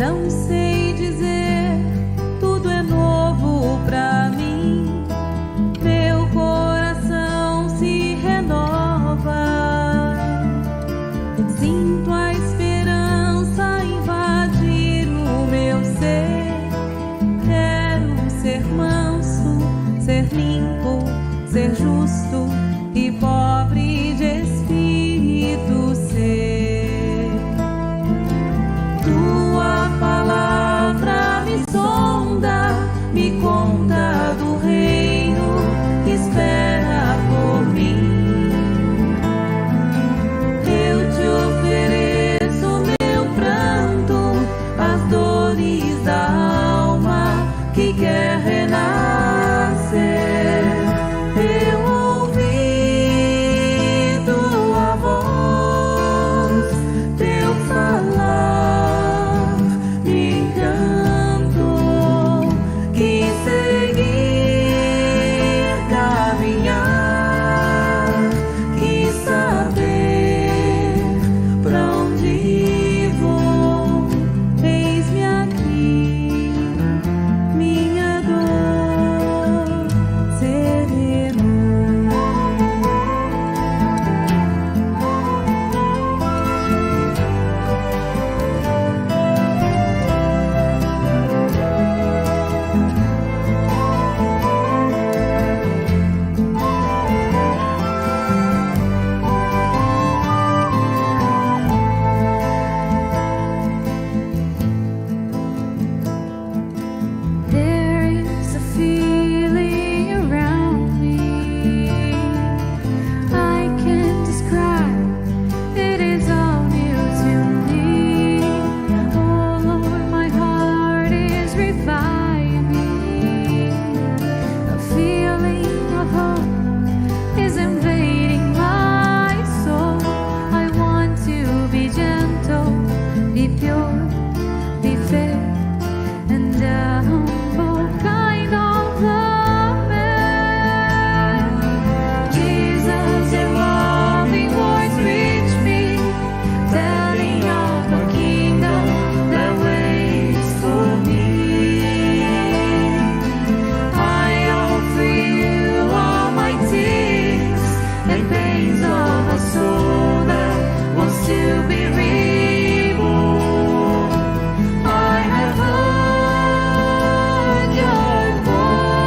Não sei dizer, tudo é novo pra mim. Meu coração se renova. Sinto a esperança invadir o meu ser. Quero ser manso, ser limpo, ser justo e pobre de espírito ser. Tua palavra me sonda, me conta do reino que espera por mim. Eu te ofereço meu pranto, as dores da alma que quer renascer. Eu ouvi tua voz, teu falar me encantou. Quis seguir, caminhar, quis saber pra onde vou. Eis-me aqui, minha dor sereno. There is a feeling around me I can't describe. It is all new to me. Oh Lord, my heart is reviving. A feeling of hope is invading my soul. I want to be gentle, be pure, be fair, and a humble kind of man. Jesus, your loving voice reach me, telling of the kingdom that waits for me. I offer you all my tears and pains of a soul that wants to be reborn. I have heard your voice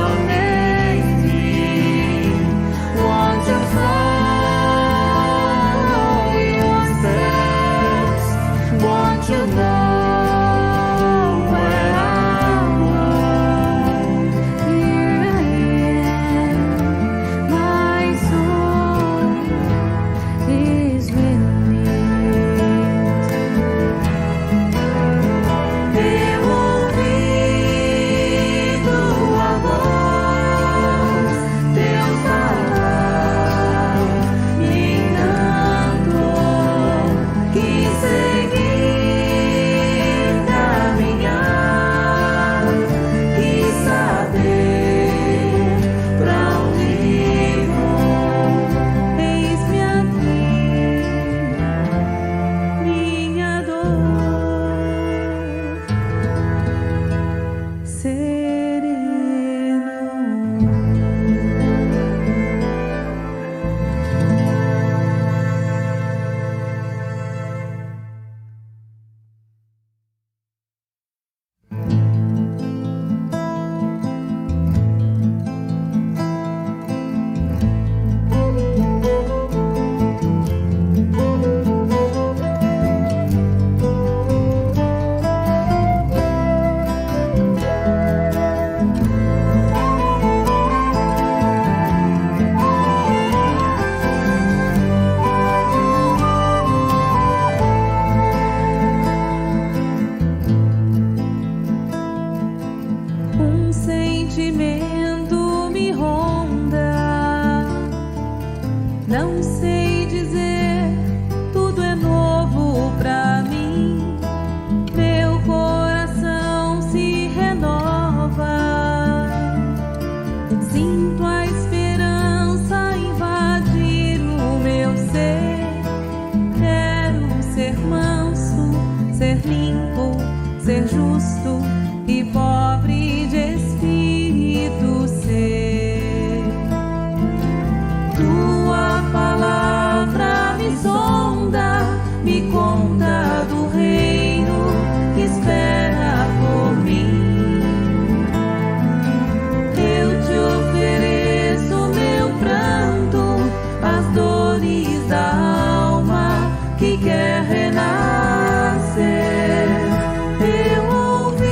amaze me. Want to follow your steps, want to know where I'm going. Here I am, my soul is with me. Eu ouvi tua voz, teu falar me encantou. Quis seguir, manso, ser limpo, ser justo e pobre de espírito ser. Tua palavra me sonda, me conta do reino que espera por mim. Eu te ofereço meu pranto, as dores da alma que quer renascer. Eu ouvi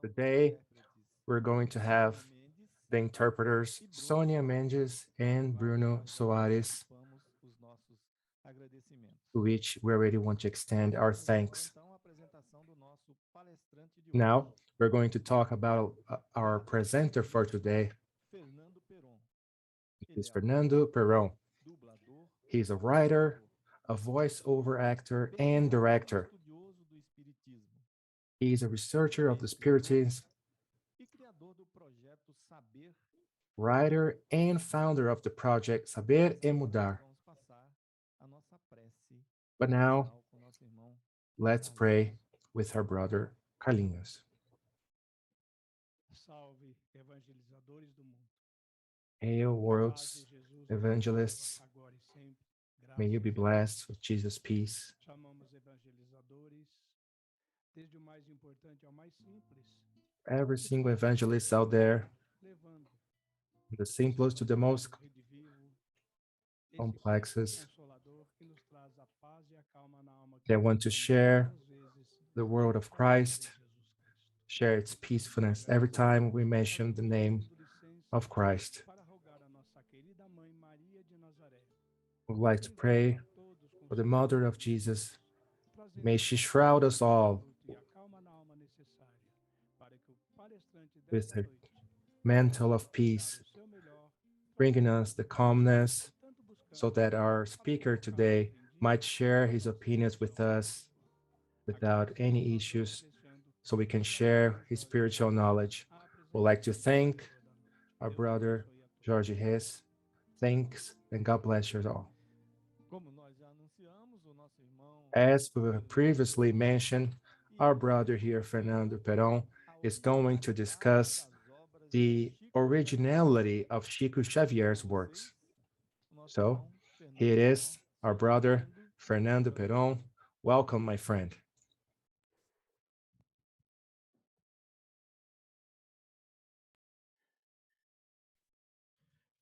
Today, we're going to have the interpreters Sonia Mendes and Bruno Soares, to which we already want to extend our thanks. Now, we're going to talk about our presenter for today. Is Fernando Peron. He's a writer, a voiceover actor, and director. He's a researcher of the Spiritism, writer, and founder of the project Saber e Mudar. But now, let's pray with our brother Carlinhos. Salve, evangelizadores do mundo. Hail, world's evangelists. Agora e sempre. May you be blessed with Jesus' peace. Chamamos evangelizadores, desde o mais importante ao mais simples, Every single evangelist out there, levando the simplest to the most rede vivo, esse complexes, consolador que nos traz a paz e a calma na alma que they want to share muitas vezes the word of Christ, share its peacefulness every time we mention the name of Christ. para rogar a nossa querida mãe Maria de Nazaré. We would like to pray Todos com for the mother of Jesus. prazer May she shroud us all e a calma na alma necessária para que o palestrante with desta her noite mantle of peace, o seu melhor bringing us the calmness tanto buscando so that our speaker today might share his opinions with us without any issues, so we can share his spiritual knowledge. We'd like to thank our brother Jorge Reis. Thanks and God bless you all. Como nós já anunciamos, o nosso irmão As we previously mentioned, our brother here, Fernando Peron, is going to discuss the originality of Chico Xavier's works. So here it is, our brother Fernando Peron. Welcome, my friend.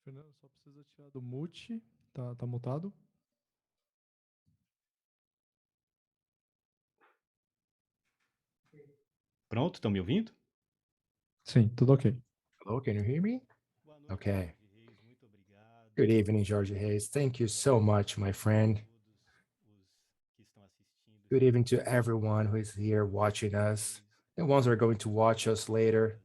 Fernando, só precisa tirar do mute, tá mutado. Pronto, estão me ouvindo? Sim, tudo ok. Hello, can you hear me? Boa noite, Okay. Jorge Reis, muito obrigado. Good evening, Jorge Reis. Thank you so much, my friend. Todos os que estão assistindo. Good evening to everyone who is here watching us, the ones who are going to watch us later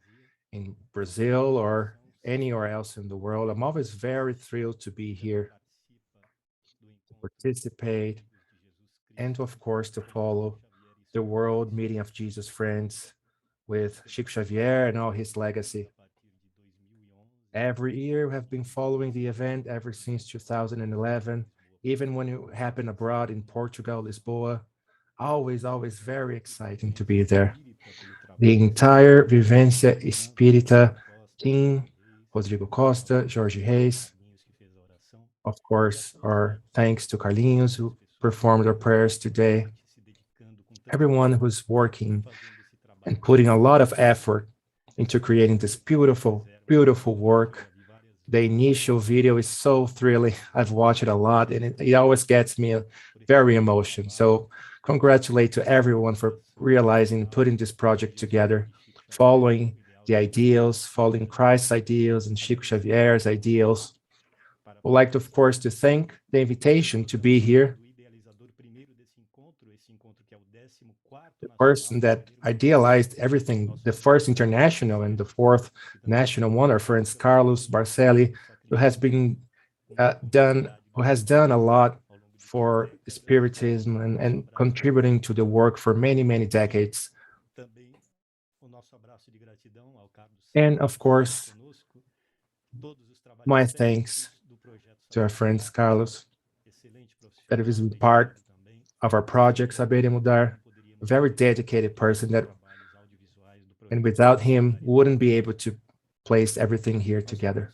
in Brazil or anywhere else in the world. I'm always very thrilled to be here, to participate, and of course to follow the World Meeting of Jesus Friends with Chico Xavier and all his legacy. Every year we have been following the event ever since 2011, even when it happened abroad in Portugal, Lisboa. Always very exciting to be there. The entire Vivência Espírita team, Rodrigo Costa, Jorge Reis, of course, our thanks to Carlinhos, who performed our prayers today. Everyone who's working and putting a lot of effort into creating this beautiful work. The initial video is so thrilling. I've watched it a lot, and it always gets me very emotional. So congratulate to everyone for realizing, putting this project together, following the ideals, following Christ's ideals and Chico Xavier's ideals. Would like, of course, to thank the invitation to be here. The person that idealized everything, the first international and the fourth national one, our friends Carlos Barcelli, who has done a lot for Spiritism and contributing to the work for many decades. And of course, my thanks to our friends Carlos, that is part of our project Saber e Mudar, a very dedicated person that, and without him, wouldn't be able to place everything here together.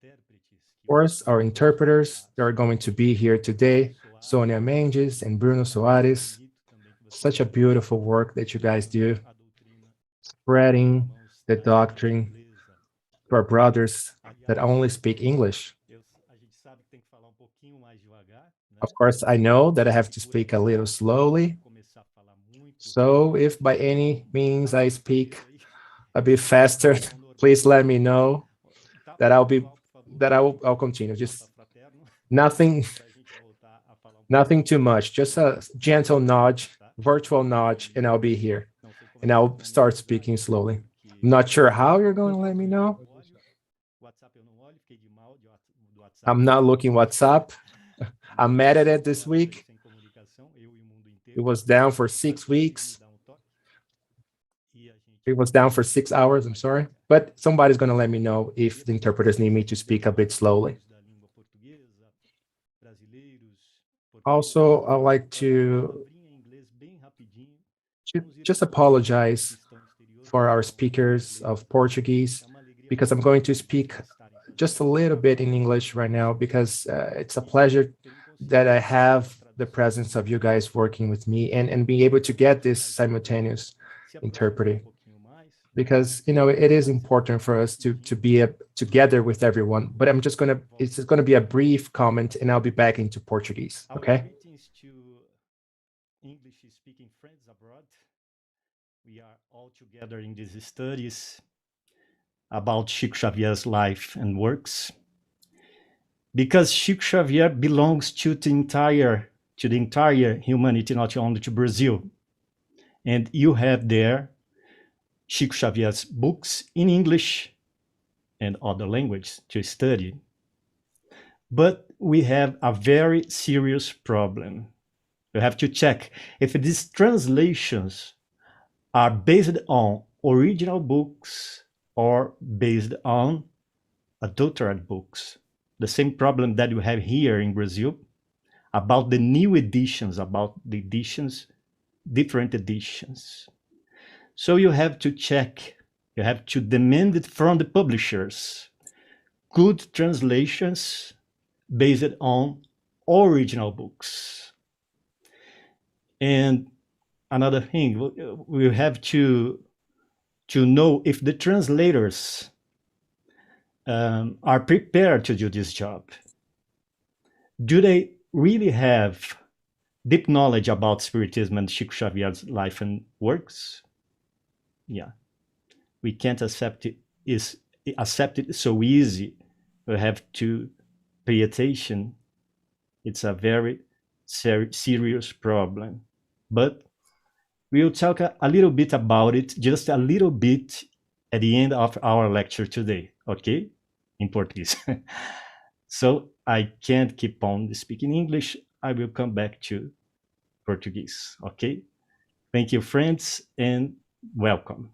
Of course, our interpreters, they are going to be here today, Sonia Mendes and Bruno Soares. Such a beautiful work that you guys do, spreading the doctrine to our brothers that only speak English. Of course, I know that I have to speak a little slowly. So if by any means I speak a bit faster, please let me know that I'll continue. Just nothing, nothing too much, just a gentle nudge, virtual nudge, and I'll be here. And I'll start speaking slowly. I'm not sure how you're going to let me know. I'm not looking WhatsApp. I'm mad at it this week. It was down for 6 weeks. It was down for 6 hours, I'm sorry. But somebody's going to let me know if the interpreters need me to speak a bit slowly. Also, I'd like to just apologize for our speakers of Portuguese, because I'm going to speak just a little bit in English right now, because it's a pleasure that I have the presence of you guys working with me and being able to get this simultaneous interpreting. Because, you know, it is important for us to be together with everyone, but it's just gonna be a brief comment and I'll be back into Portuguese, okay? English-speaking friends abroad. We are all together in these studies about Chico Xavier's life and works, because Chico Xavier belongs to the entire humanity, not only to Brazil. And you have there Chico Xavier's books in English and other languages to study. But we have a very serious problem. You have to check if these translations are based on original books or based on adulterated books. The same problem that you have here in Brazil about the new editions, different editions. So you have to check, you have to demand it from the publishers. Good translations based on original books. And another thing, we have to know if the translators are prepared to do this job. Do they really have deep knowledge about Spiritism and Chico Xavier's life and works? Yeah, we can't accept it so easy. We have to pay attention. It's a very serious problem. But we'll talk a little bit about it, just a little bit at the end of our lecture today, okay? In Portuguese. So I can't keep on speaking English. I will come back to Portuguese, okay? Thank you, friends, and welcome.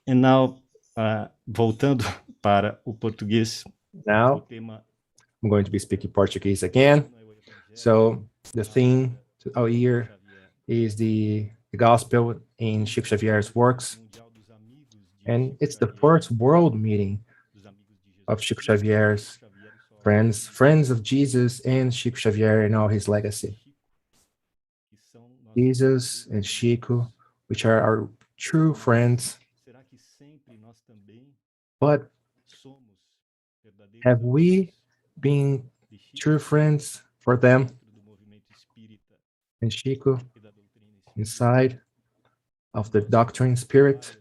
And now, voltando para o português. Now, I'm going to be speaking Portuguese again. So the theme of our year is the gospel in Chico Xavier's works. And it's the first world meeting of Chico Xavier's friends of Jesus and Chico Xavier and all his legacy. Jesus and Chico, which are our true friends. But have we been true friends for them and Chico inside of the doctrine spirit?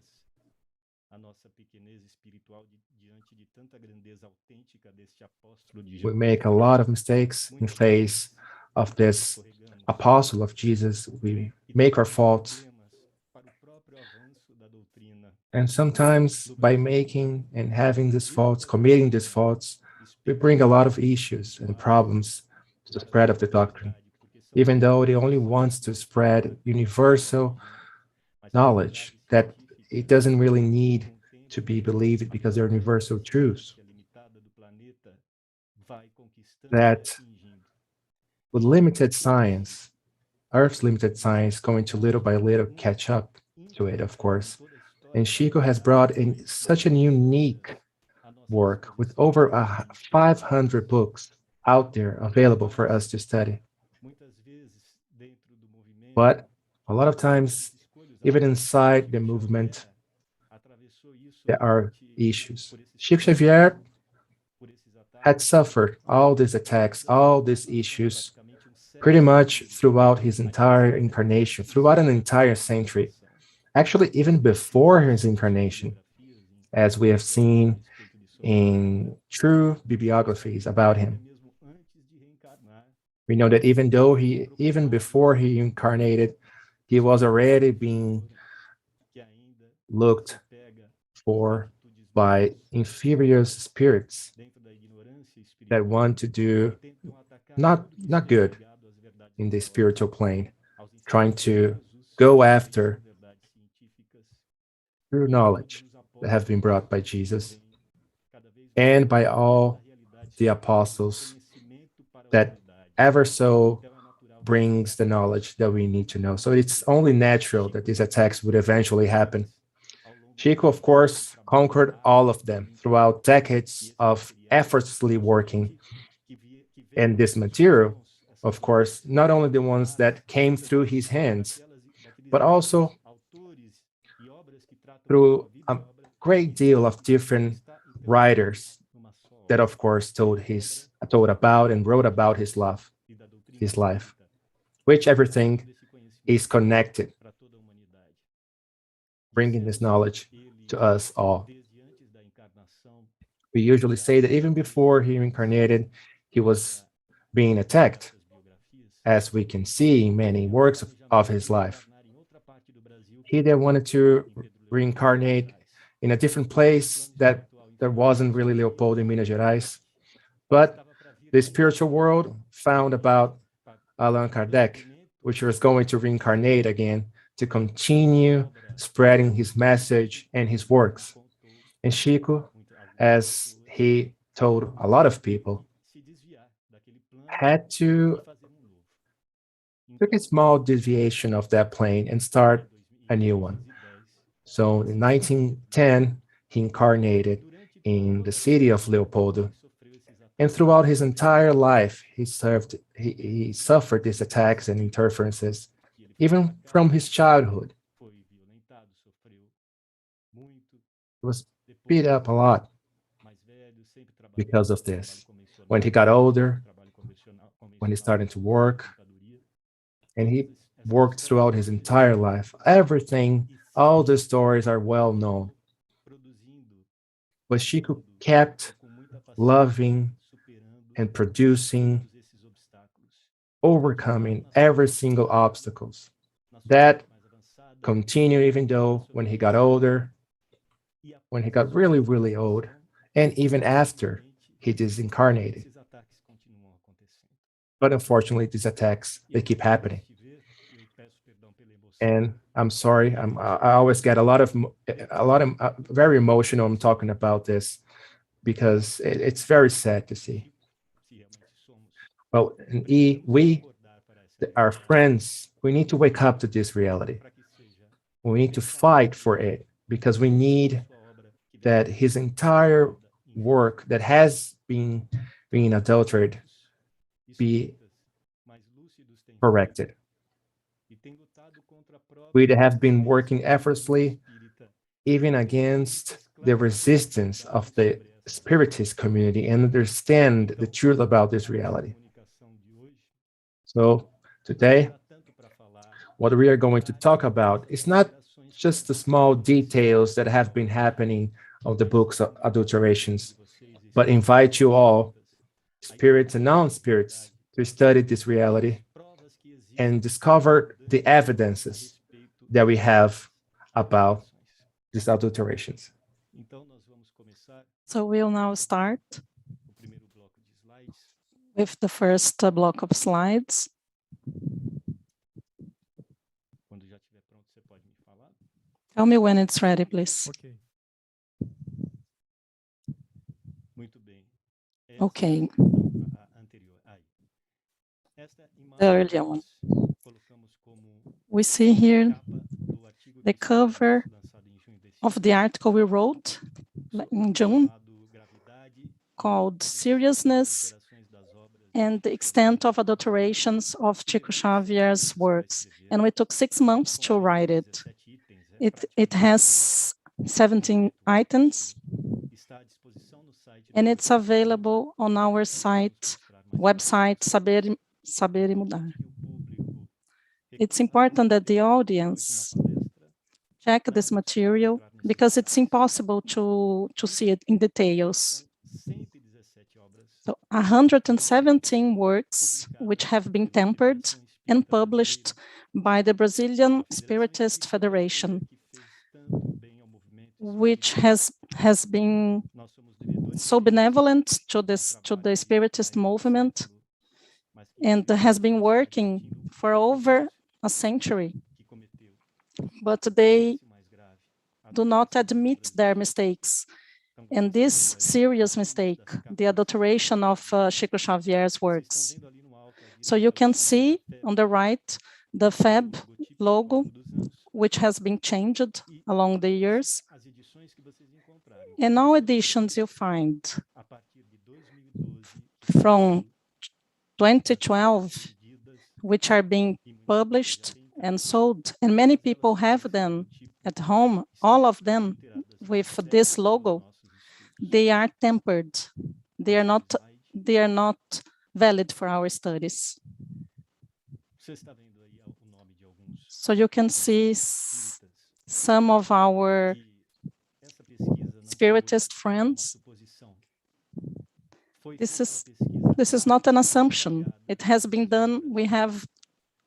We make a lot of mistakes in face of this apostle of Jesus. We make our faults. And sometimes by making and having these faults, committing these faults, we bring a lot of issues and problems to the spread of the doctrine, even though it only wants to spread universal knowledge that it doesn't really need to be believed because they're universal truths. That with limited science, Earth's limited science going to little by little catch up to it, of course. And Chico has brought in such a unique work with over 500 books out there available for us to study. But a lot of times, even inside the movement, there are issues. Chico Xavier had suffered all these attacks, all these issues pretty much throughout his entire incarnation, throughout an entire century, actually even before his incarnation, as we have seen in true bibliographies about him. We know that even before he incarnated, he was already being looked for by inferior spirits that want to do not good in the spiritual plane, trying to go after true knowledge that have been brought by Jesus and by all the apostles that ever so brings the knowledge that we need to know. So it's only natural that these attacks would eventually happen. Chico, of course, conquered all of them throughout decades of effortlessly working. And this material, of course, not only the ones that came through his hands, but also through a great deal of different writers that, of course, told about and wrote about his life, which everything is connected, bringing this knowledge to us all. We usually say that even before he reincarnated, he was being attacked, as we can see in many works of his life. He then wanted to reincarnate in a different place that there wasn't really Leopoldo in Minas Gerais, but the spiritual world found about Allan Kardec, which was going to reincarnate again to continue spreading his message and his works. And Chico, as he told a lot of people, had to take a small deviation of that plane and start a new one. So in 1910, he incarnated in the city of Leopoldo. And throughout his entire life, he suffered these attacks and interferences, even from his childhood. He was beat up a lot because of this. When he got older, when he started to work, and he worked throughout his entire life, everything, all the stories are well known. But Chico kept loving and producing, overcoming every single obstacles. That continued even though when he got older, when he got really, really old, and even after he disincarnated. But unfortunately, these attacks, they keep happening. And I'm sorry, I always get a lot of very emotional. I'm talking about this because it's very sad to see. Well, we, our friends, we need to wake up to this reality. We need to fight for it because we need that his entire work that has been adulterated be corrected. We have been working effortlessly even against the resistance of the spiritist community and understand the truth about this reality. So today, what we are going to talk about is not just the small details that have been happening of the books of adulterations, but invite you all, spirits and non-spirits, to study this reality and discover the evidences that we have about these adulterations. So we'll now start with the first block of slides. Tell me when it's ready, please. Okay. The earlier one. We see here the cover of the article we wrote in June called Seriousness and the Extent of Adulterations of Chico Xavier's Works. And we took 6 months to write it. It has 17 items, and it's available on our website, Saber e Mudar. It's important that the audience check this material because it's impossible to see it in details. So 117 works which have been tempered and published by the Brazilian Spiritist Federation, which has been so benevolent to the Spiritist movement and has been working for over a century, but they do not admit their mistakes. And this serious mistake, the adulteration of Chico Xavier's works. So you can see on the right, the FAB logo, which has been changed along the years. And all editions you find from 2012, which are being published and sold, and many people have them at home, all of them with this logo. They are tempered. They are not valid for our studies. So you can see some of our Spiritist friends. This is not an assumption. It has been done. We have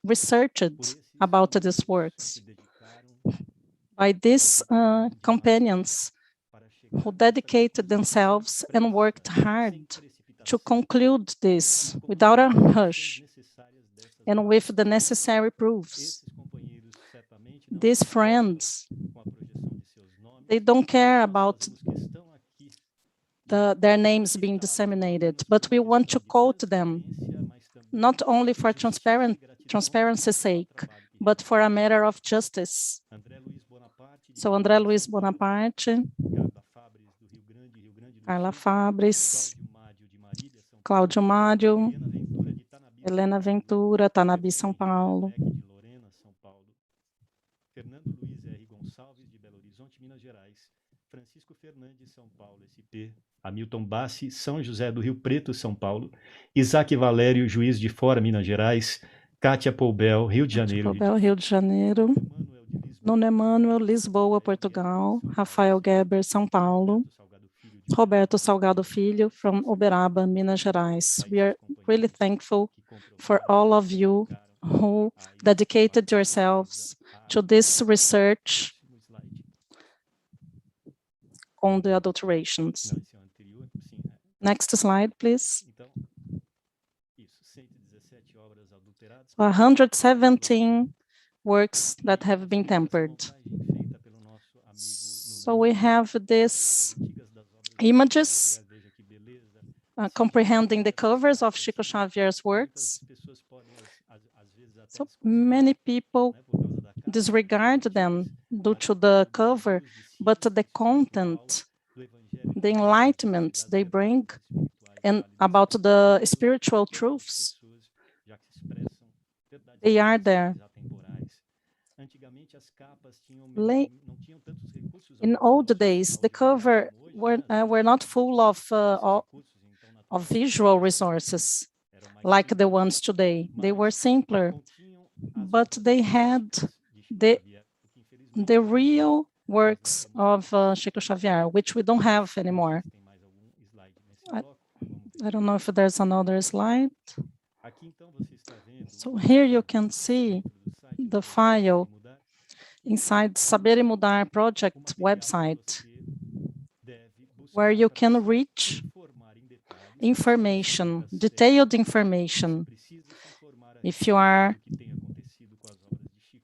researched about these works by these companions who dedicated themselves and worked hard to conclude this without a rush and with the necessary proofs. These friends, they don't care about their names being disseminated, but we want to quote them, not only for transparency's sake, but for a matter of justice. So André Luiz Bonaparte, Carla Fabris, Cláudio Mário, Helena Ventura, Tanabi, São Paulo. Fernando Luiz R. Gonçalves, de Belo Horizonte, Minas Gerais. Francisco Fernandes, São Paulo, SP. Hamilton Bassi, São José do Rio Preto, São Paulo. Isaac Valério, Juiz de Fora, Minas Gerais. Kátia Poubel, Rio de Janeiro. Poubel, Rio de Janeiro. Nuno Emmanuel, Lisboa, Portugal. Rafael Geber, São Paulo. Roberto Salgado Filho, from Uberaba, Minas Gerais. We are really thankful for all of you who dedicated yourselves to this research on the adulterations. Next slide, please. 117 works that have been tempered. So we have these images comprehending the covers of Chico Xavier's works. So many people disregard them due to the cover, but the content, the enlightenment they bring, and about the spiritual truths, they are there. In old days, the cover were not full of visual resources like the ones today. They were simpler, but they had the real works of Chico Xavier, which we don't have anymore. I don't know if there's another slide. So here you can see the file inside Saber e Mudar project website, where you can reach information, detailed information. If you are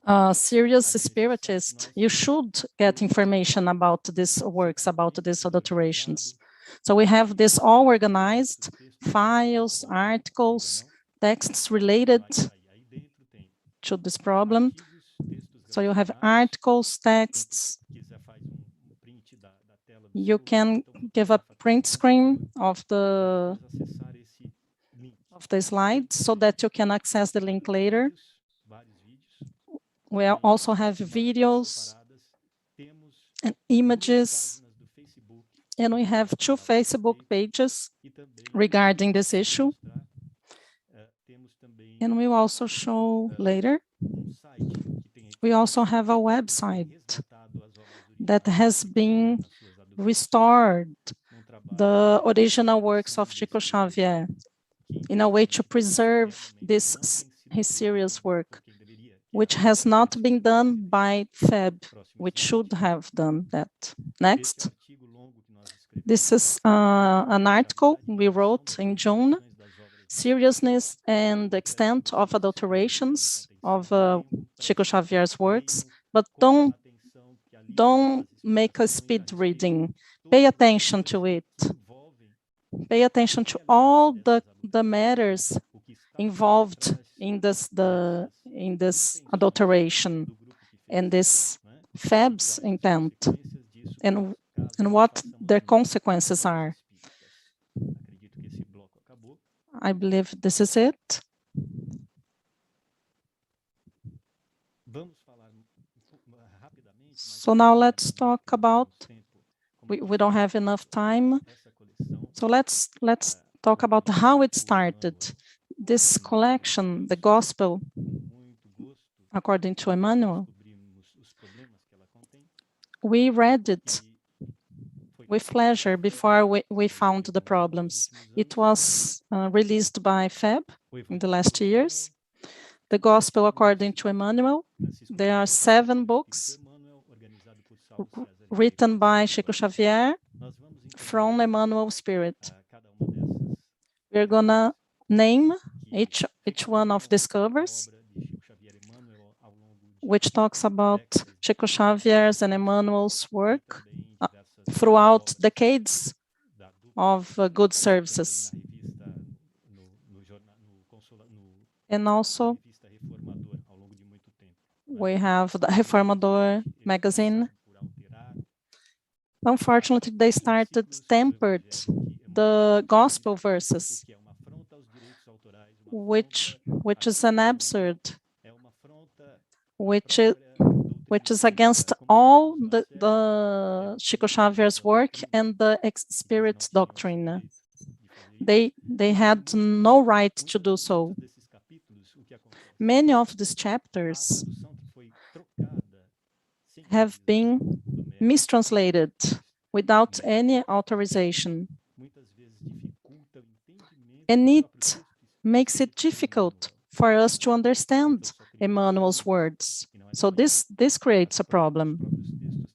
a serious spiritist, you should get information about these works, about these adulterations. So we have this all organized, files, articles, texts related to this problem. So you have articles, texts. You can give a print screen of the slide so that you can access the link later. We also have videos and images, and we have 2 Facebook pages regarding this issue. And we will also show later, we also have a website that has been restored the original works of Chico Xavier in a way to preserve his serious work, which has not been done by FEB, which should have done that. Next. This is an article we wrote in June, Seriousness and Extent of Adulterations of Chico Xavier's works, but don't make a speed reading. Pay attention to it. Pay attention to all the matters involved in this adulteration and this FEB's intent and what their consequences are. I believe this is it. So now let's talk about, we don't have enough time. So let's talk about how it started. This collection, the Gospel, according to Emmanuel, we read it with pleasure before we found the problems. It was released by FEB in the last years. The Gospel according to Emmanuel. There are 7 books written by Chico Xavier from Emmanuel Spirit. We're gonna name each one of these covers, which talks about Chico Xavier's and Emmanuel's work throughout decades of good services. And also, we have the Reformador magazine. Unfortunately, they started tempered the gospel verses, which is an absurd, which is against all the Chico Xavier's work and the spirit doctrine. They had no right to do so. Many of these chapters have been mistranslated without any authorization. And it makes it difficult for us to understand Emmanuel's words. So this creates a problem.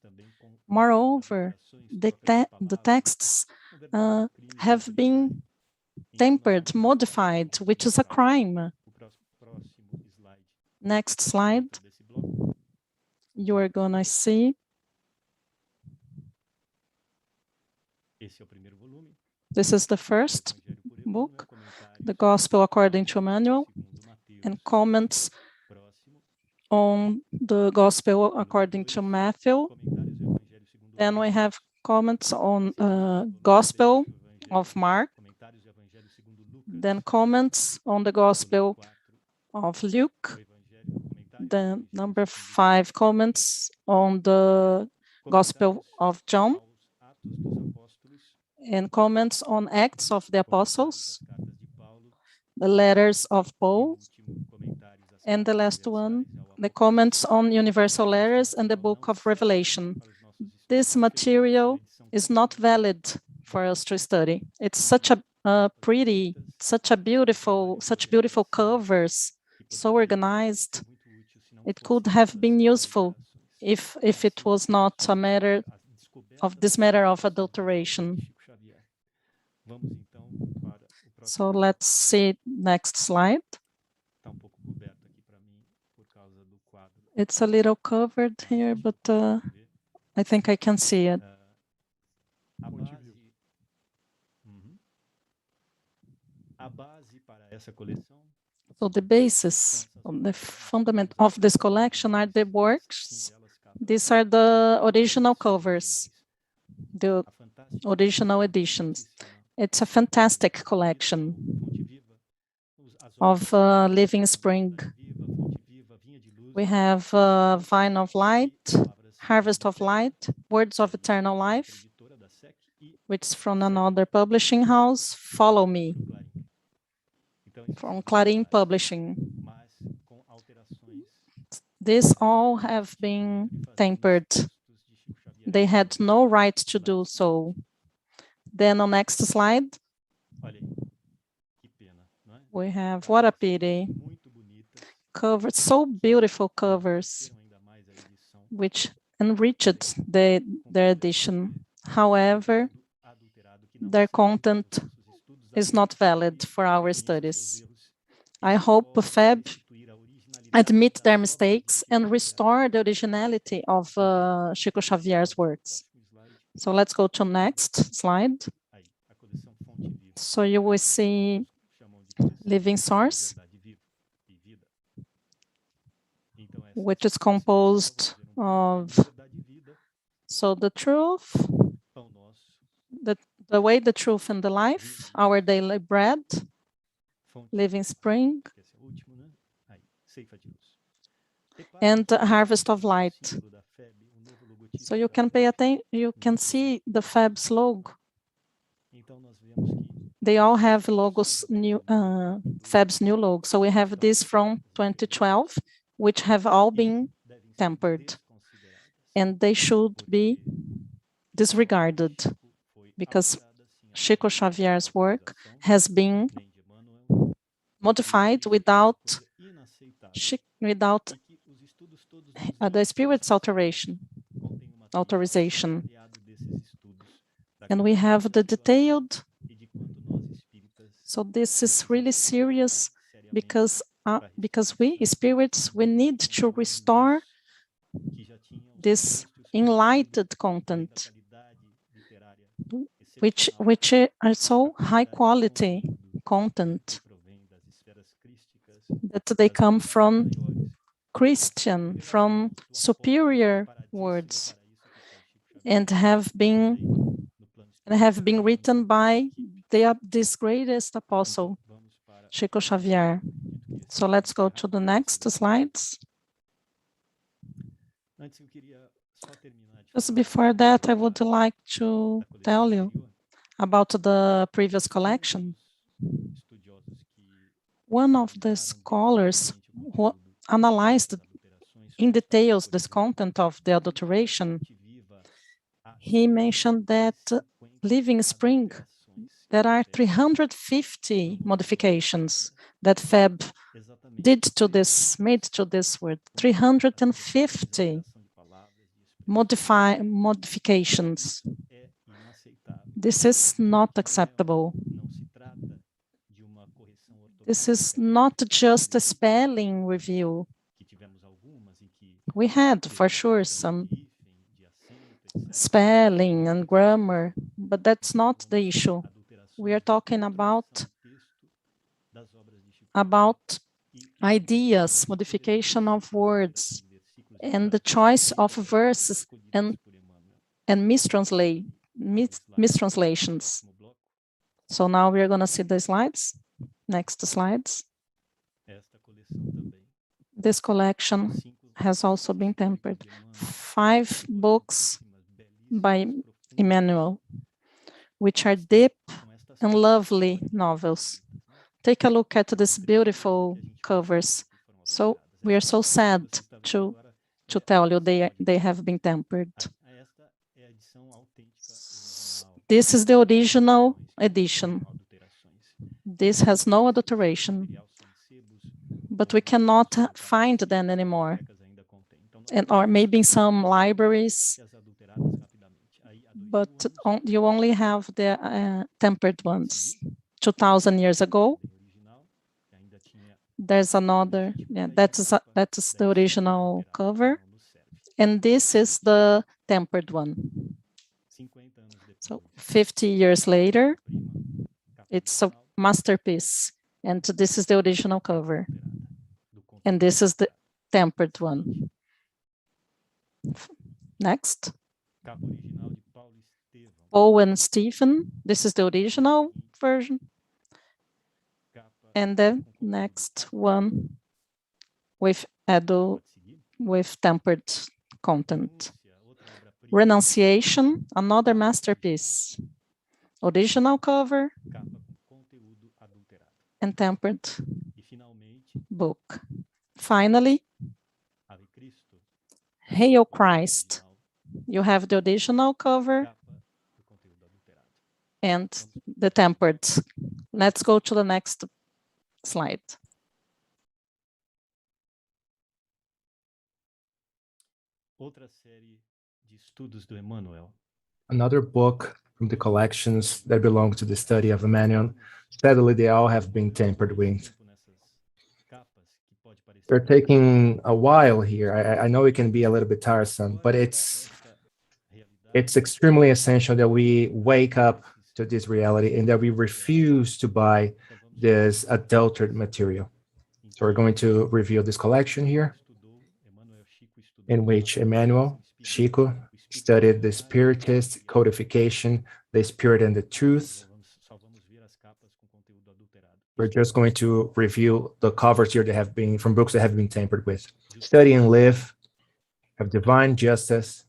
Moreover, the texts have been tempered, modified, which is a crime. Next slide. You are gonna see. This is the first book, the Gospel according to Emmanuel, and comments on the Gospel according to Matthew. Then we have comments on Gospel of Mark, then comments on the Gospel of Luke, then number 5 comments on the Gospel of John, and comments on Acts of the Apostles, the letters of Paul, and the last one, the comments on universal letters and the book of Revelation. This material is not valid for us to study. It's such a pretty, such beautiful covers, so organized. It could have been useful if it was not a matter of adulteration. So let's see next slide. It's a little covered here, but I think I can see it. So the basis, the fundament of this collection are the works. These are the original covers, the original editions. It's a fantastic collection of Living Spring. We have Vine of Light, Harvest of Light, Words of Eternal Life, which is from another publishing house, Follow Me. from Clarim Publishing. These all have been tampered. They had no right to do so. Then on next slide, we have, what a pity, covers, so beautiful covers, which enriched their edition. However, their content is not valid for our studies. I hope FEB admit their mistakes and restore the originality of Chico Xavier's works. So let's go to next slide. So you will see living source, which is composed of, so the truth, the way, the truth, and the life, our daily bread, living spring, and the harvest of light. So you can pay attention, you can see the FEB's logo. They all have logos, FEB's new logo. So we have this from 2012, which have all been tampered, and they should be disregarded because Chico Xavier's work has been modified without the spirit's authorization. And we have the detailed. So this is really serious because we spirits, we need to restore this enlightened content, which are so high quality content that they come from Christian, from superior words, and have been written by this greatest apostle, Chico Xavier. So let's go to the next slides. Just before that, I would like to tell you about the previous collection. One of the scholars who analyzed in details this content of the adulteration, he mentioned that Living Spring, there are 350 modifications that FEB made to this word, 350 modifications. This is not acceptable. This is not just a spelling review. We had, for sure, some spelling and grammar, but that's not the issue. We are talking about ideas, modification of words, and the choice of verses and mistranslations. So now we are going to see the slides. Next slides. This collection has also been tempered. 5 books by Emmanuel, which are deep and lovely novels. Take a look at these beautiful covers. So we are so sad to tell you they have been tempered. This is the original edition. This has no adulteration, but we cannot find them anymore. Or maybe in some libraries, but you only have the tempered ones. 2,000 years ago, there's another, that is the original cover, and this is the tempered one. So 50 years later, it's a masterpiece, and this is the original cover, and this is the tempered one. Next. Paul and Stephen, this is the original version. And the next one with tempered content. Renunciation, another masterpiece. Original cover and tempered book. Finally, Hail Christ. You have the original cover and the tempered. Let's go to the next slide. Another book from the collections that belong to the study of Emmanuel. Sadly, they all have been tampered with. They're taking a while here. I know it can be a little bit tiresome, but it's extremely essential that we wake up to this reality and that we refuse to buy this adulterated material. So we're going to review this collection here, in which Emmanuel, Chico, studied the spiritist codification, the spirit and the truth. We're just going to review the covers here that have been from books that have been tampered with. Study and Live, of Divine Justice,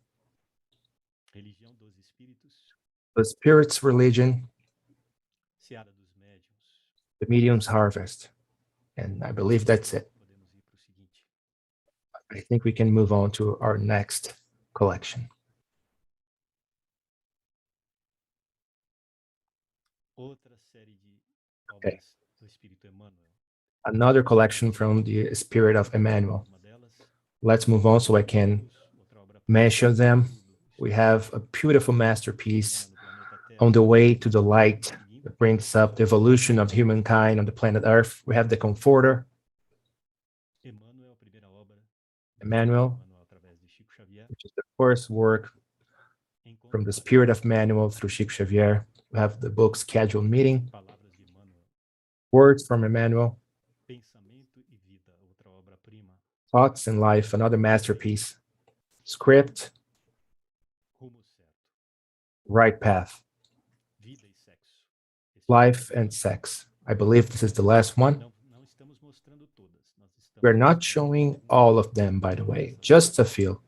The Spirit's Religion, The Medium's Harvest. And I believe that's it. I think we can move on to our next collection. Okay. Another collection from the Spirit of Emmanuel. Let's move on so I can mention them. We have a beautiful masterpiece, On the Way to the Light, that brings up the evolution of humankind on the planet Earth. We have The Comforter, Emmanuel, which is the first work from the Spirit of Emmanuel through Chico Xavier. We have the book Scheduled Meeting, Words from Emmanuel, Thoughts in Life, another masterpiece, Script, Right Path, Life and Sex. I believe this is the last one. We're not showing all of them, by the way, just a few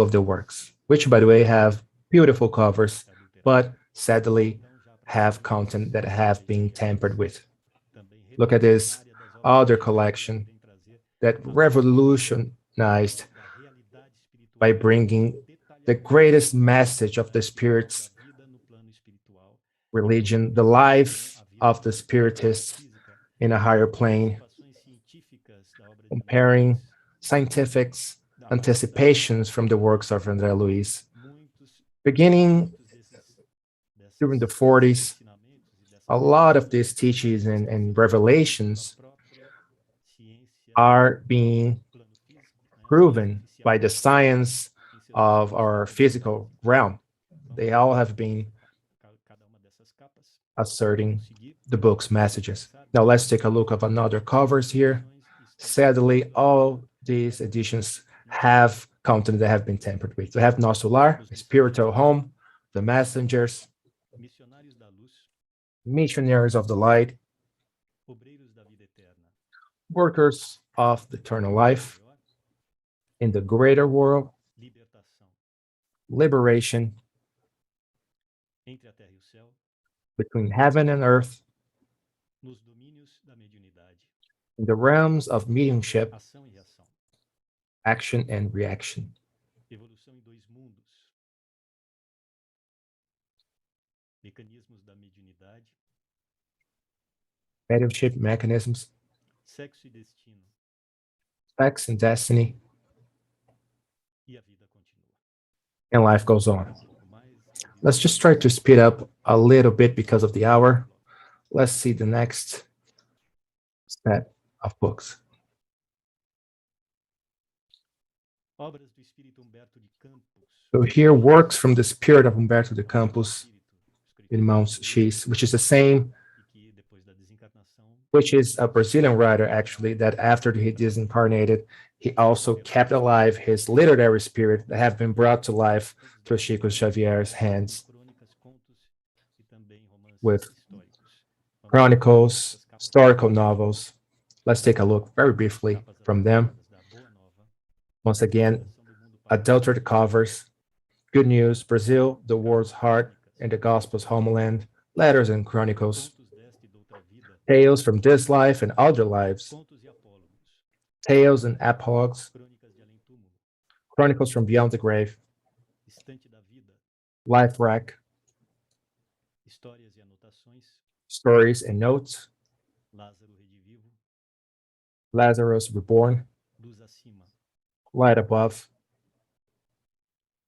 of the works, which, by the way, have beautiful covers, but sadly have content that have been tampered with. Look at this other collection that revolutionized by bringing the greatest message of the Spirit's religion, the life of the Spiritists in a higher plane, comparing scientific anticipations from the works of André Luiz. Beginning during the 40s, a lot of these teachings and revelations are being proven by the science of our physical realm. They all have been asserting the book's messages. Now let's take a look at another covers here. Sadly, all these editions have content that have been tampered with. We have Nosso Lar, Spiritual Home, The Messengers, Missionaries of the Light, Workers of the Eternal Life, In the Greater World, Liberation, Between Heaven and Earth, in the realms of mediumship, action and reaction. Mediumship mechanisms, sex and destiny, and life goes on. Let's just try to speed up a little bit because of the hour. Let's see the next set of books. So here, works from the Spirit of Humberto de Campos, Irmãos X, which is the same, which is a Brazilian writer, actually, that after he disincarnated, he also kept alive his literary spirit that have been brought to life through Chico Xavier's hands, with chronicles, historical novels. Let's take a look very briefly from them. Once again, adulterated covers, Good News, Brazil, the World's Heart, and the Gospel's Homeland, Letters and Chronicles, tales from this life and other lives, contos e apólogos, tales and apologues, crônicas de além-túmulo, chronicles from beyond the grave, estante da vida, life rack, histórias e anotações, stories and notes, Lázaro redivivo, Lazarus reborn, luz acima. light above.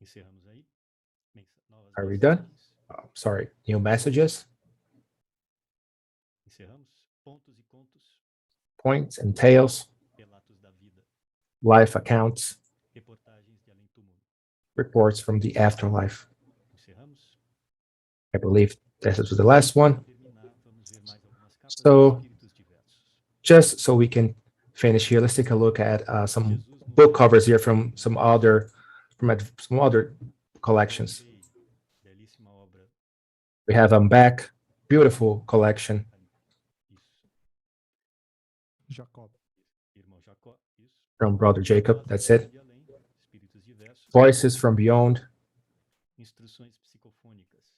Encerramos aí. Novas Are we done? mensagens. Oh, sorry, new messages, Encerramos. Pontos e contos, points and tales, relatos da vida, life accounts, reportagens de além-túmulo. reports from the afterlife. Encerramos. I believe this was the last one. Para terminar, vamos ver mais algumas capas So- de espíritos diversos. Just so we can finish here, let's take a look at some book covers here from some other collections. Belíssima obra. We have back, beautiful collection Isso. Jacob. Irmão Jacó. Isso. from Brother Jacob. That's it. De além, espíritos diversos. Voices from Beyond, Instruções psicofônicas.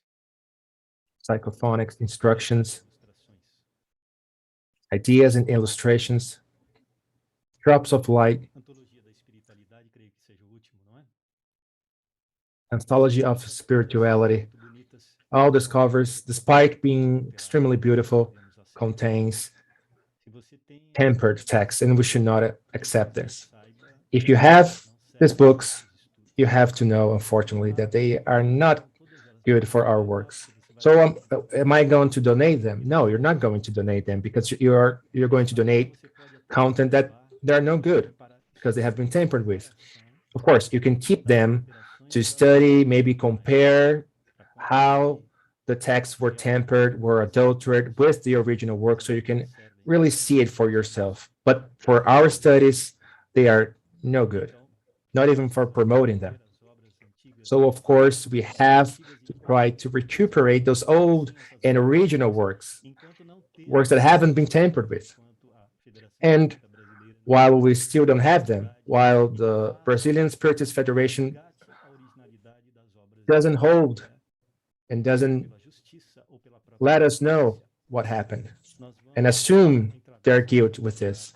psychophonic instructions, Ilustrações. ideas and illustrations, drops of light, Antologia da espiritualidade, creio que seja o último, não é? anthology of spirituality. Muito bonitas. All these covers, despite being extremely beautiful, Temos acesso. contains Se você tem tempered text, and we should not accept this. saiba, If you have não serve these para books, esses estudos. you have to know, unfortunately, that they are not Todas elas good for our works. So am I going to donate them? No, you're not going to donate them because you're going to donate content that they're no good because they have been tampered with. Of course, you can keep them to study, maybe compare how the texts were tampered, were adulterated with the original work, so you can really see it for yourself. But for our studies, they are no good, not even for promoting them. So, of course, we have to try to recuperate those old and original works that haven't been tampered with. And while we still don't have them, while the Brazilian Spiritist Federation doesn't hold and doesn't let us know what happened and assume their guilt with this,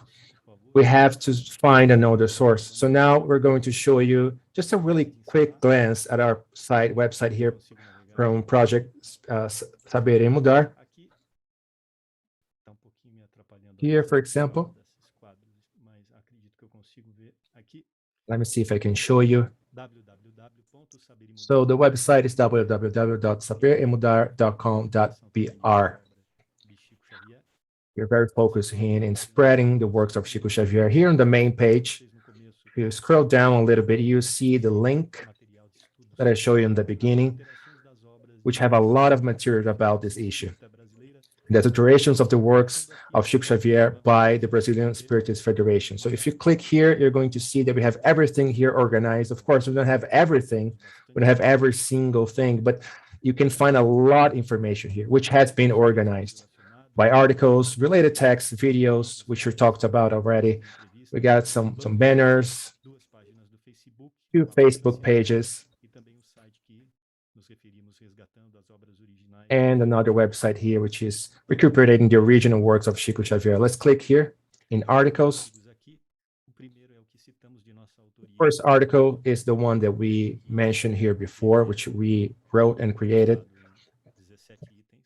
we have to find another source. So now we're going to show you just a really quick glance at our website here from Project Saber e Mudar. Here, for example, let me see if I can show you. So the website is www.saberemudar.com.br. We're very focused here in spreading the works of Chico Xavier. Here on the main page, if you scroll down a little bit, you see the link that I showed you in the beginning, which have a lot of material about this issue. The alterations of the works of Chico Xavier by the Brazilian Spiritist Federation. So if you click here, you're going to see that we have everything here organized. Of course, we don't have everything. We don't have every single thing, but you can find a lot of information here, which has been organized by articles, related texts, videos, which we talked about already. We got some banners, 2 Facebook pages, and another website here, which is recuperating the original works of Chico Xavier. Let's click here in articles. The first article is the one that we mentioned here before, which we wrote and created.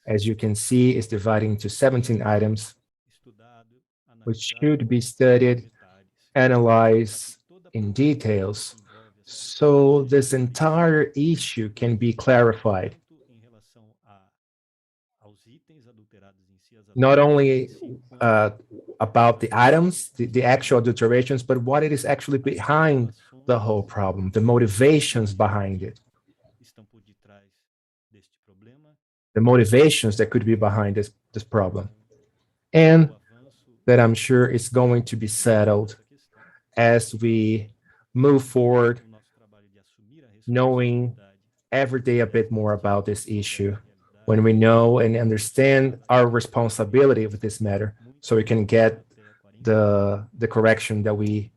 As you can see, it's divided into 17 items, which should be studied, analyzed in details, so this entire issue can be clarified. Not only about the items, the actual adulterations, but what it is actually behind the whole problem, the motivations behind it. The motivations that could be behind this problem. And that I'm sure is going to be settled as we move forward, knowing every day a bit more about this issue, when we know and understand our responsibility with this matter, so we can get the correction that we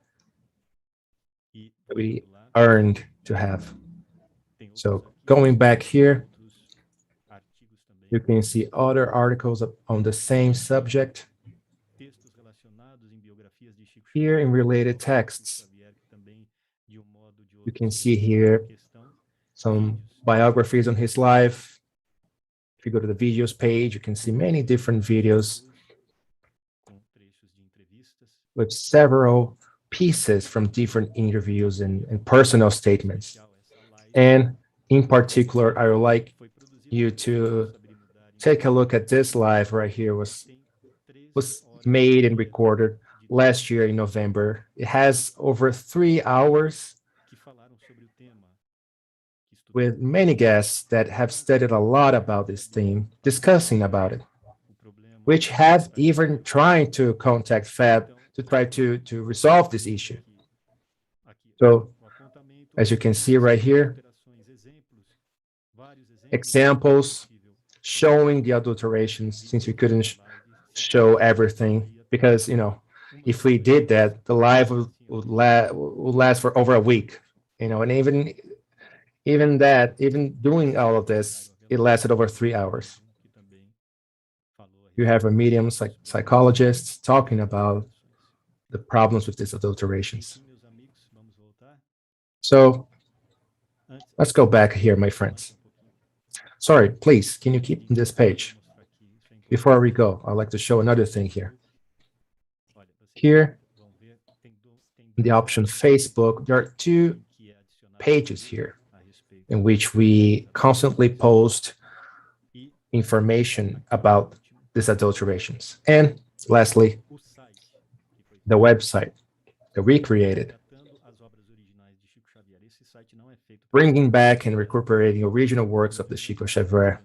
earned to have. So going back here, You can see other articles on the same subject here in related texts. You can see here some biographies on his life. If you go to the videos page, you can see many different videos with several pieces from different interviews and personal statements. And in particular, I would like you to take a look at this live right here. Was made and recorded last year in November. It has over 3 hours with many guests that have studied a lot about this theme, discussing about it, which have even tried to contact FAB to try to resolve this issue. So, as you can see right here, examples showing the adulterations, since we couldn't show everything, because, you know, if we did that, the live would last for over a week, you know, and even doing all of this, it lasted over 3 hours. You have a medium psychologist talking about the problems with these adulterations. So let's go back here, my friends. Sorry, please, can you keep this page? Before we go, I'd like to show another thing here. Here, in the option Facebook, there are 2 pages here in which we constantly post information about these adulterations. And lastly, the website that we created, bringing back and recuperating original works of the Chico Xavier.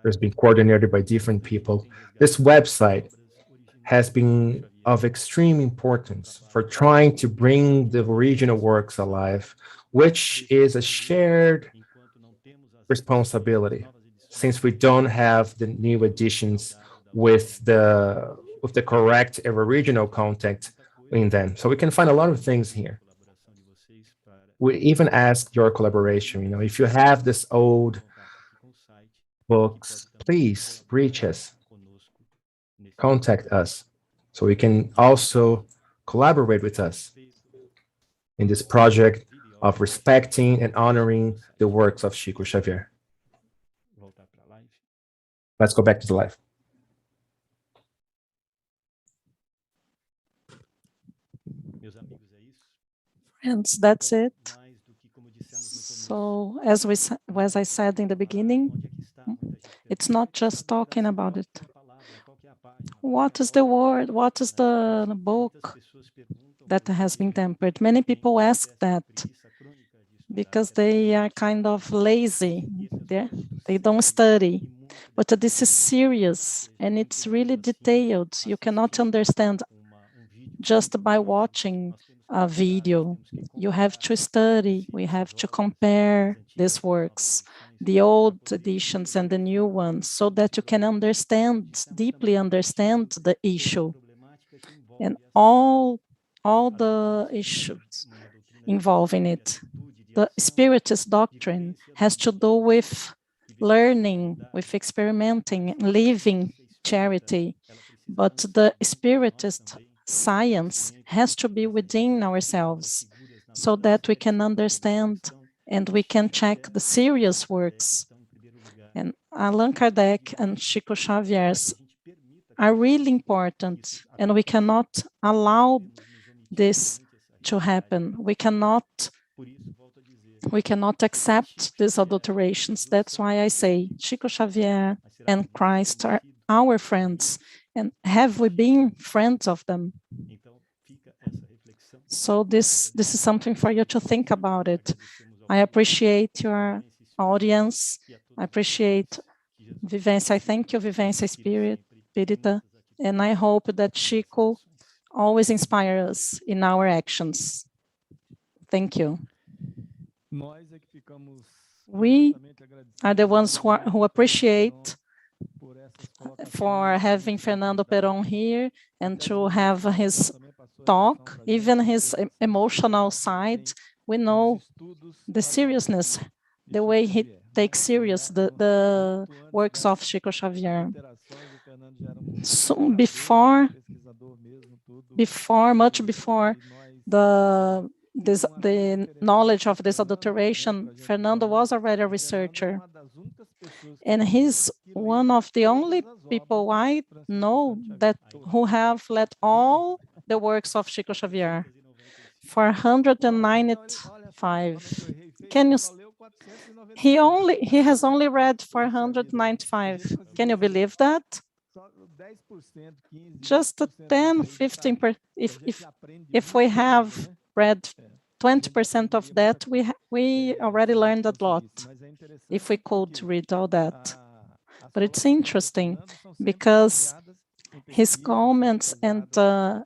It's been coordinated by different people. This website has been of extreme importance for trying to bring the original works alive, which is a shared responsibility, since we don't have the new editions with the correct original content in them. So we can find a lot of things here. We even ask your collaboration. You know, if you have this old books, please reach us, contact us, so we can also collaborate with us in this project of respecting and honoring the works of Chico Xavier. Let's go back to the live. Friends, that's it. So as I said in the beginning, it's not just talking about it. What is the word? What is the book that has been tempered? Many people ask that because they are kind of lazy. They don't study. But this is serious and it's really detailed. You cannot understand just by watching a video. You have to study. We have to compare these works, the old editions and the new ones, so that you can understand, deeply understand the issue and all the issues involving it. The Spiritist doctrine has to do with learning, with experimenting, living charity, but the Spiritist science has to be within ourselves so that we can understand and we can check the serious works. And Allan Kardec and Chico Xavier's are really important, and we cannot allow this to happen. We cannot accept these adulterations. That's why I say Chico Xavier and Christ are our friends. And have we been friends of them? So this is something for you to think about it. I appreciate your audience. I appreciate Vivência. I thank you, Vivência Espírita. And I hope that Chico always inspires us in our actions. Thank you. We are the ones who appreciate for having Fernando Peron here and to have his talk, even his emotional side. We know the seriousness, the way he take serious the works of Chico Xavier. So much before the knowledge of this adulteration, Fernando was already a researcher. And he's one of the only people I know that who have led all the works of Chico Xavier. 495. Can you? He has only read 495. Can you believe that? Just 10, 15%. If we have read 20% of that, we already learned a lot. If we could read all that. But it's interesting because his comments and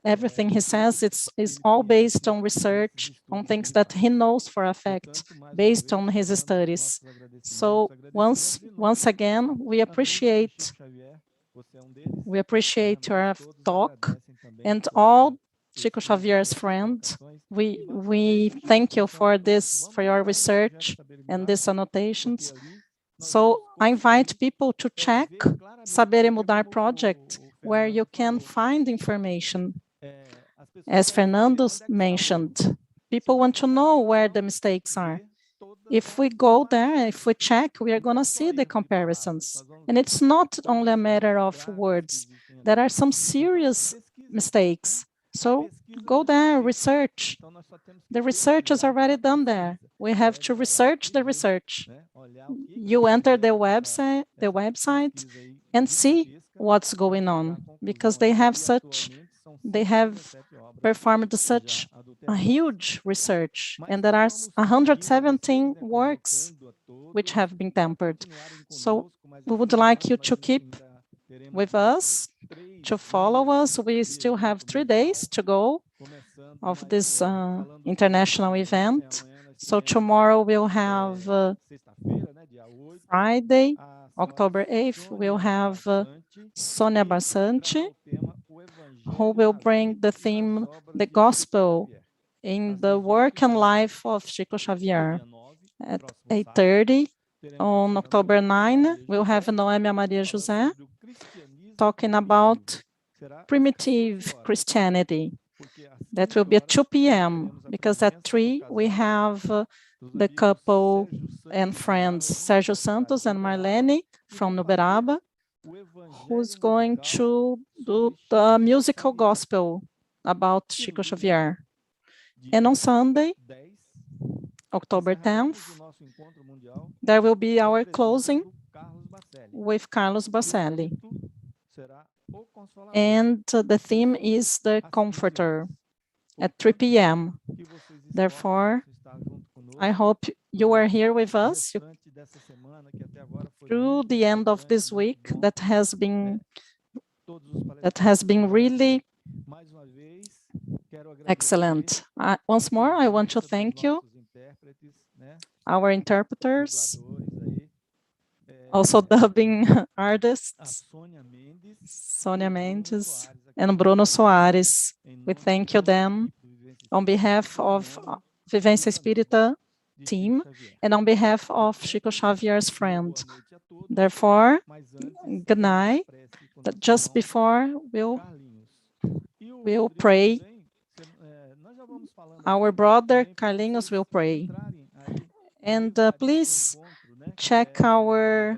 everything he says, is all based on research, on things that he knows for a fact, based on his studies. So once again, we appreciate your talk, and all Chico Xavier's friends. We thank you for this, for your research and these annotations. So I invite people to check Saber e Mudar project, where you can find information. As Fernando mentioned, people want to know where the mistakes are. If we go there, if we check, we are going to see the comparisons. And it's not only a matter of words. There are some serious mistakes. So go there, research. The research is already done there. We have to research the research. You enter the website and see what's going on, because they have performed such a huge research, and there are 117 works which have been tampered. So we would like you to keep with us, to follow us. We still have 3 days to go of this international event. So tomorrow we'll have Friday, October 8th, we'll have Sonia Barsanti, who will bring the theme, the gospel in the work and life of Chico Xavier. At 8:30 on October 9, we'll have Noemia Maria José talking about primitive Christianity. That will be at 2 p.m. because at 3 we have the couple and friends, Sérgio Santos and Marlene from Nuberaba, who's going to do the musical gospel about Chico Xavier. And on Sunday, October 10th, there will be our closing with Carlos Bacelli. And the theme is the Comforter at 3 p.m. Therefore, I hope you are here with us through the end of this week that has been really excellent. Once more, I want to thank you, our interpreters, also dubbing artists, Sonia Mendes and Bruno Soares. We thank you them on behalf of Vivência Espírita team and on behalf of Chico Xavier's friend. Therefore, good night. Just before we'll pray, our brother Carlinhos will pray. And please check our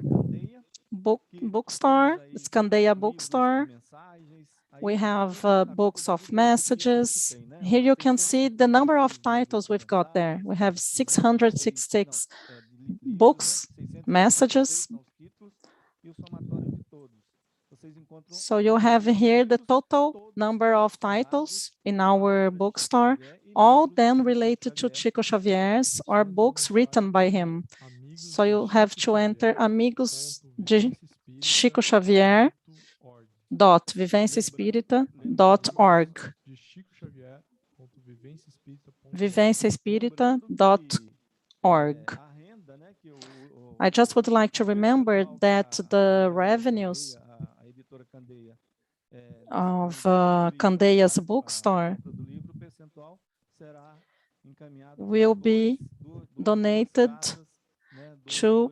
bookstore, Scandeia bookstore. We have books of messages. Here you can see the number of titles we've got there. We have 666 books, messages. So you have here the total number of titles in our bookstore, all then related to Chico Xavier's or books written by him. So you have to enter Amigos de Chico Xavier .vivenciaespírita.org. vivenciaespírita.org. I just would like to remember that the revenues of Candeia's bookstore will be donated to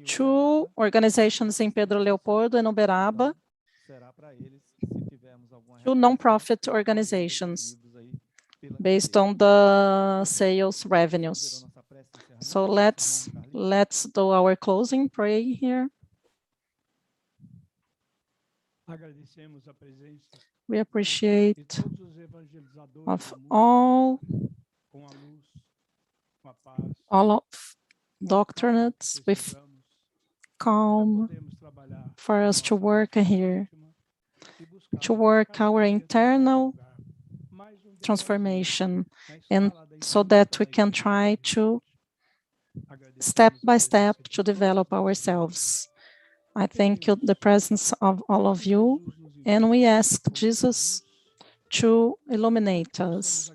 2 organizations in Pedro Leopoldo and Uberaba, 2 non-profit organizations based on the sales revenues. So let's do our closing prayer here. We appreciate of all of doctrinates with calm for us to work here, to work our internal transformation, and so that we can try to step by step to develop ourselves. I thank you the presence of all of you, and we ask Jesus to illuminate us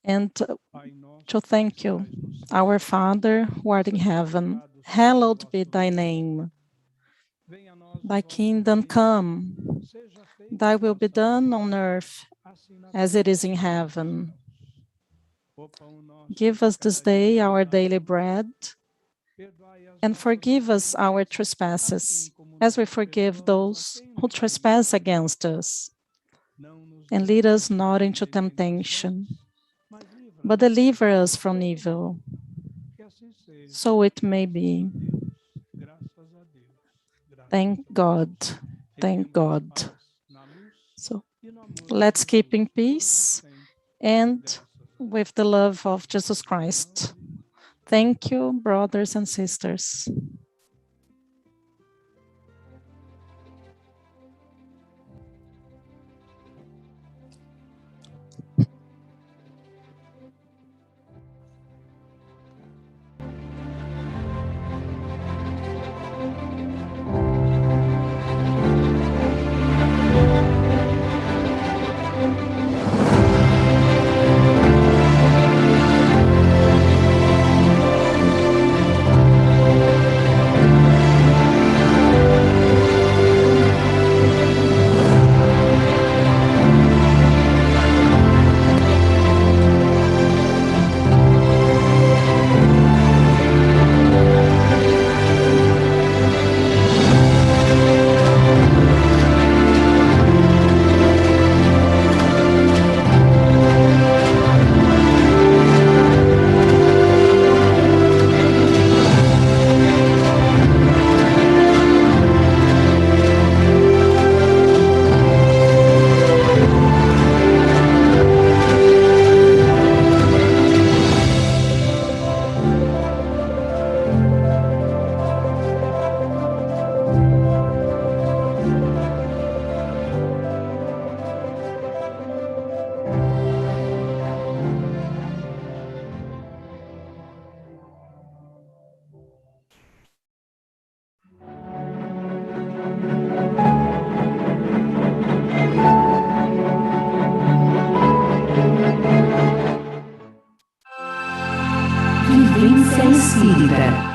and to thank you. Our Father, who art in heaven, hallowed be thy name. Thy kingdom come, thy will be done on earth as it is in heaven. Give us this day our daily bread, and forgive us our trespasses, as we forgive those who trespass against us. And lead us not into temptation, but deliver us from evil. So it may be. Thank God. Thank God. So let's keep in peace and with the love of Jesus Christ. Thank you, brothers and sisters. Vivência Espírita.